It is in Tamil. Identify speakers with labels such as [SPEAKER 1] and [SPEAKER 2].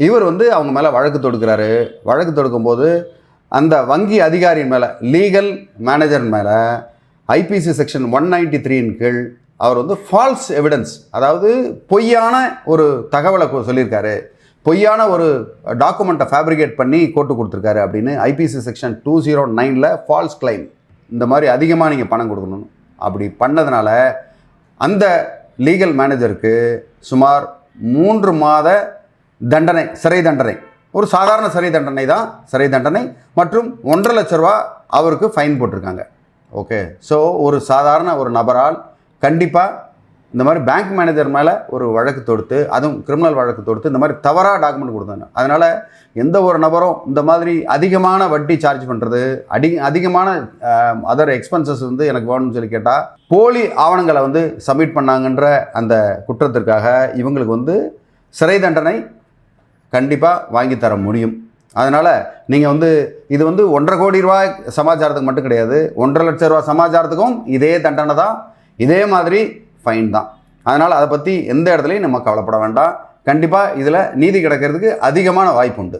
[SPEAKER 1] இவர் வந்து அவங்க மேலே வழக்கு தொடுக்கிறாரு. வழக்கு தொடுக்கும்போது அந்த வங்கி அதிகாரியின் மேலே, லீகல் மேனேஜர் மேலே ஐபிசி செக்ஷன் 193 கீழ் அவர் வந்து ஃபால்ஸ் எவிடன்ஸ், அதாவது பொய்யான ஒரு தகவலை சொல்லியிருக்காரு, பொய்யான ஒரு டாக்குமெண்ட்டை ஃபேப்ரிகேட் பண்ணி கோர்ட்டு கொடுத்துருக்காரு அப்படின்னு ஐபிசி செக்ஷன் 209 ஃபால்ஸ் கிளைம், இந்த மாதிரி அதிகமாக நீங்கள் பணம் கொடுக்கணும் அப்படி பண்ணதுனால அந்த லீகல் மேனேஜருக்கு சுமார் 3 மாத தண்டனை, சிறை தண்டனை, ஒரு சாதாரண சிறை தண்டனை தான், சிறை தண்டனை மற்றும் 1.5 லட்ச ரூபா அவருக்கு ஃபைன் போட்டிருக்காங்க. ஓகே, ஸோ ஒரு சாதாரண ஒரு நபரால் கண்டிப்பாக இந்த மாதிரி பேங்க் மேனேஜர் மேலே ஒரு வழக்கு தொடுத்து, அதுவும் கிரிமினல் வழக்கு தொடுத்து இந்த மாதிரி தவறாக டாக்குமெண்ட் கொடுத்தாங்க. அதனால் எந்த ஒரு நபரும் இந்த மாதிரி அதிகமான வட்டி சார்ஜ் பண்ணுறது, அதிகமான அதர் எக்ஸ்பென்சஸ் வந்து எனக்கு வேணும்னு சொல்லி கேட்டால், போலி ஆவணங்களை வந்து சப்மிட் பண்ணாங்கன்ற அந்த குற்றத்திற்காக இவங்களுக்கு வந்து சிறை தண்டனை கண்டிப்பாக வாங்கி தர முடியும். அதனால் நீங்கள் வந்து இது வந்து 1.5 கோடி ரூபாய் சமாச்சாரத்துக்கு மட்டும் கிடையாது, 1.5 லட்ச ரூபா சமாச்சாரத்துக்கும் இதே தண்டனை தான், இதே மாதிரி ஃபைன் தான். அதனால் அதை பற்றி எந்த இடத்துலையும் நம்ம கவலைப்பட வேண்டாம். கண்டிப்பாக இதில் நீதி கிடைக்கிறதுக்கு அதிகமான வாய்ப்பு உண்டு.